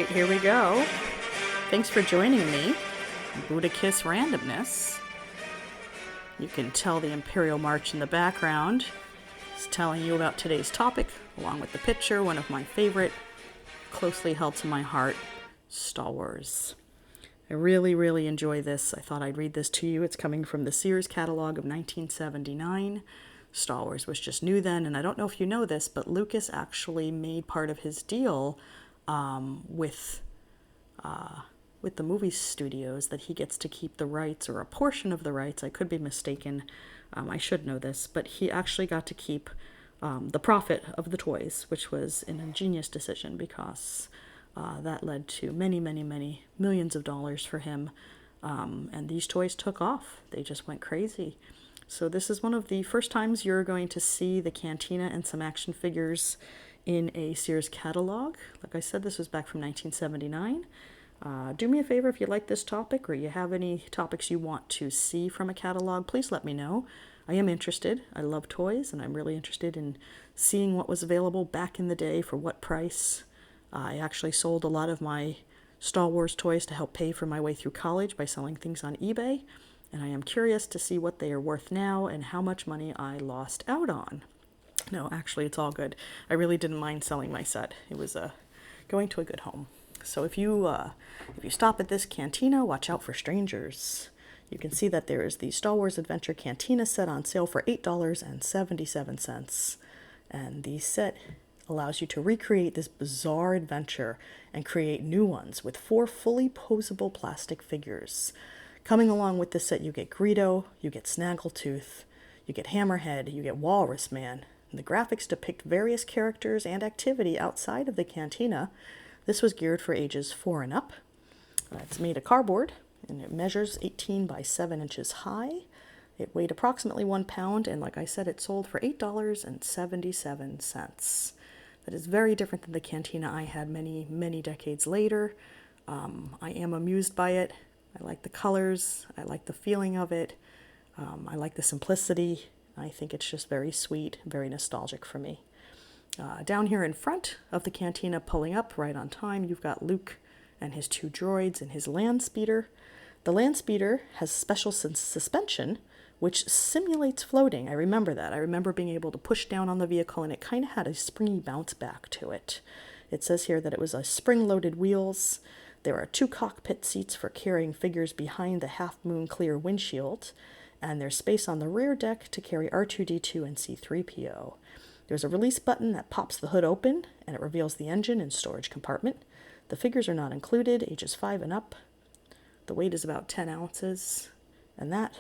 right, here we go. Thanks for joining me. Buddha Kiss Randomness. You can tell the Imperial March in the background is telling you about today's topic, along with the picture, one of my favorite, closely held to my heart, Star Wars. I really enjoy this. I thought I'd read this to you. It's coming from the Sears Catalogue of 1979. Star Wars was just new then, and I don't know if you know this, but Lucas actually made part of his deal with the movie studios that he gets to keep the rights, or a portion of the rights. I could be mistaken. I should know this, but he actually got to keep the profit of the toys, which was an ingenious decision because that led to many millions of dollars for him. And these toys took off. They just went crazy. So this is one of the first times you're going to see the Cantina and some action figures in a Sears catalog. Like I said, this was back from 1979. Do me a favor, if you like this topic or you have any topics you want to see from a catalog, please let me know. I am interested. I love toys, and I'm really interested in seeing what was available back in the day for what price. I actually sold a lot of my Star Wars toys to help pay for my way through college by selling things on eBay. And I am curious to see what they are worth now and how much money I lost out on. No, actually, it's all good. I really didn't mind selling my set. It was going to a good home. So if you stop at this Cantina, watch out for strangers. You can see that there is the Star Wars Adventure Cantina set on sale for $8.77. And the set allows you to recreate this bizarre adventure and create new ones with 4 fully posable plastic figures. Coming along with this set, you get Greedo, you get Snaggletooth, you get Hammerhead, you get Walrus Man. And the graphics depict various characters and activity outside of the Cantina. This was geared for ages 4 and up. It's made of cardboard, and it measures 18 by 7 inches high. It weighed approximately 1 pound, and like I said, it sold for $8.77. That is very different than the Cantina I had many decades later. I am amused by it. I like the colors. I like the feeling of it. I like the simplicity. I think it's just very sweet, very nostalgic for me. Down here in front of the Cantina, pulling up right on time, you've got Luke and his 2 droids and his land speeder. The land speeder has special suspension, which simulates floating. I remember that. I remember being able to push down on the vehicle, and it kind of had a springy bounce back to it. It says here that it was a spring-loaded wheels. There are 2 cockpit seats for carrying figures behind the half-moon clear windshield, and there's space on the rear deck to carry R2-D2 and C-3PO. There's a release button that pops the hood open, and it reveals the engine and storage compartment. The figures are not included, ages 5 and up. The weight is about 10 ounces, and that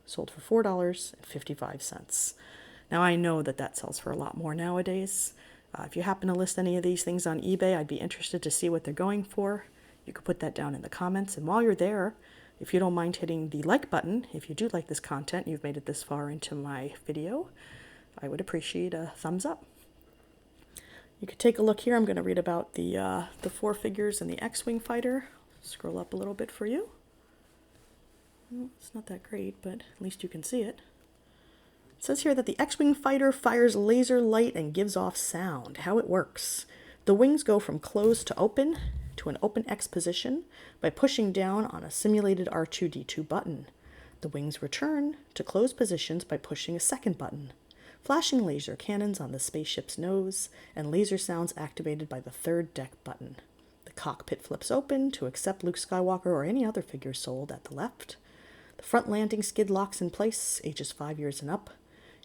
sold for $4.55. Now, I know that sells for a lot more nowadays. If you happen to list any of these things on eBay, I'd be interested to see what they're going for. You could put that down in the comments, and while you're there, if you don't mind hitting the like button, if you do like this content, you've made it this far into my video, I would appreciate a thumbs up. You could take a look here. I'm going to read about the 4 figures and the X-Wing fighter. Scroll up a little bit for you. Well, it's not that great, but at least you can see it. It says here that the X-Wing fighter fires laser light and gives off sound. How it works. The wings go from closed to open to an open X position by pushing down on a simulated R2-D2 button. The wings return to closed positions by pushing a second button. Flashing laser cannons on the spaceship's nose, and laser sounds activated by the 3rd deck button. The cockpit flips open to accept Luke Skywalker or any other figure sold at the left. The front landing skid locks in place, ages 5 years and up.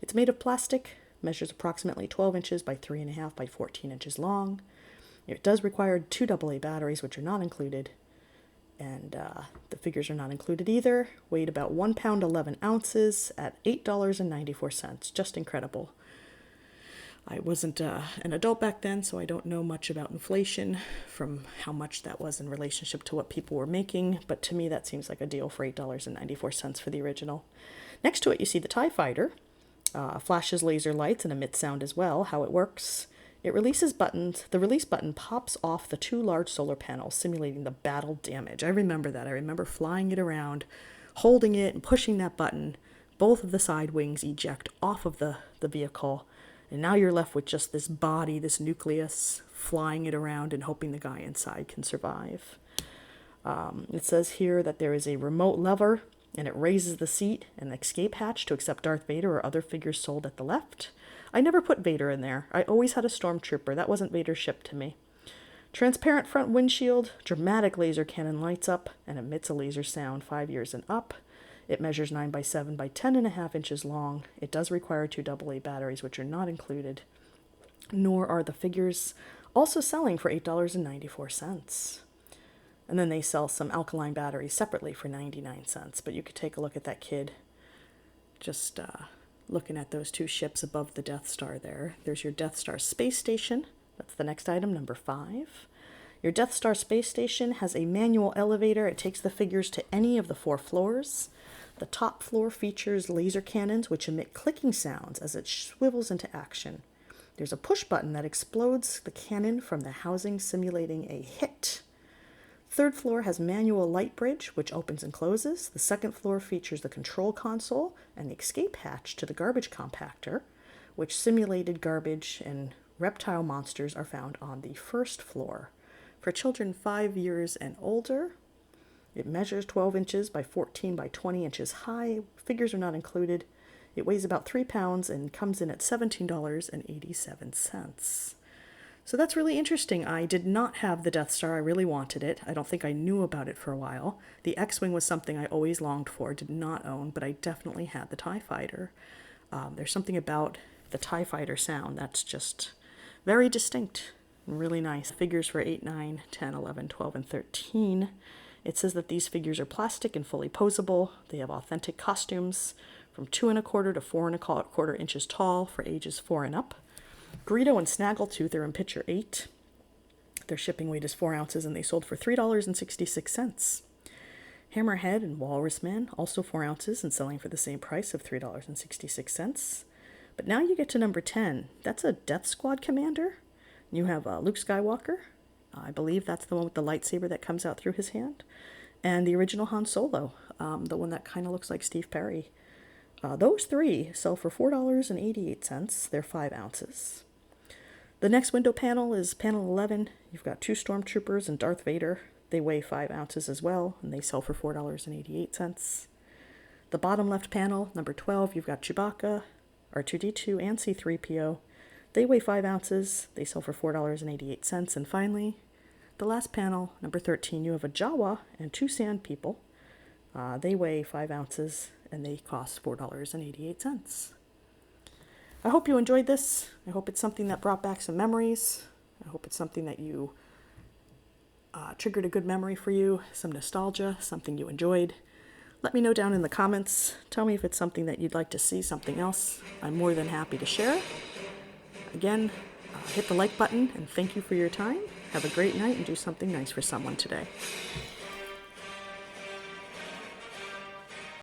It's made of plastic, measures approximately 12 inches by 3.5 by 14 inches long. It does require 2 AA batteries, which are not included. And the figures are not included either. Weighed about 1 pound 11 ounces at $8.94. Just incredible. I wasn't an adult back then, so I don't know much about inflation from how much that was in relationship to what people were making. But to me, that seems like a deal for $8.94 for the original. Next to it, you see the TIE Fighter. Flashes laser lights and emits sound as well. How it works. It releases buttons. The release button pops off the 2 large solar panels, simulating the battle damage. I remember that. I remember flying it around, holding it and pushing that button. Both of the side wings eject off of the vehicle, and now you're left with just this body, this nucleus, flying it around and hoping the guy inside can survive. It says here that there is a remote lever, and it raises the seat and escape hatch to accept Darth Vader or other figures sold at the left. I never put Vader in there. I always had a Stormtrooper. That wasn't Vader's ship to me. Transparent front windshield, dramatic laser cannon lights up and emits a laser sound 5 years and up. It measures 9 by 7 by 10.5 inches long. It does require 2 AA batteries, which are not included, nor are the figures also selling for $8.94. And then they sell some alkaline batteries separately for 99 cents. But you could take a look at that kid just looking at those two ships above the Death Star there. There's your Death Star space station. That's the next item, number 5. Your Death Star space station has a manual elevator. It takes the figures to any of the 4 floors. The top floor features laser cannons which emit clicking sounds as it swivels into action. There's a push button that explodes the cannon from the housing, simulating a hit. Third floor has manual light bridge, which opens and closes. The second floor features the control console and the escape hatch to the garbage compactor, which simulated garbage and reptile monsters are found on the first floor. For children 5 years and older, it measures 12 inches by 14 by 20 inches high. Figures are not included. It weighs about 3 pounds and comes in at $17.87. So that's really interesting. I did not have the Death Star. I really wanted it. I don't think I knew about it for a while. The X-Wing was something I always longed for, did not own, but I definitely had the TIE Fighter. There's something about the TIE Fighter sound that's just very distinct and really nice. Figures for 8, 9, 10, 11, 12, and 13. It says that these figures are plastic and fully posable. They have authentic costumes from 2 1/4 to 4 1/4 inches tall for ages 4 and up. Greedo and Snaggletooth are in picture 8. Their shipping weight is 4 ounces and they sold for $3.66. Hammerhead and Walrus Man, also 4 ounces and selling for the same price of $3.66. But now you get to number 10. That's a Death Squad commander. You have Luke Skywalker. I believe that's the one with the lightsaber that comes out through his hand. And the original Han Solo, the one that kind of looks like Steve Perry. Those 3 sell for $4.88. They're 5 ounces. The next window panel is panel 11. You've got 2 Stormtroopers and Darth Vader. They weigh 5 ounces as well, and they sell for $4.88. The bottom left panel, number 12, you've got Chewbacca, R2-D2, and C-3PO. They weigh 5 ounces. They sell for $4.88. And finally, the last panel, number 13, you have a Jawa and 2 Sand People. They weigh 5 ounces, and they cost $4.88. I hope you enjoyed this. I hope it's something that brought back some memories. I hope it's something that you triggered a good memory for you, some nostalgia, something you enjoyed. Let me know down in the comments. Tell me if it's something that you'd like to see, something else. I'm more than happy to share. Again, hit the like button, and thank you for your time. Have a great night and do something nice for someone today.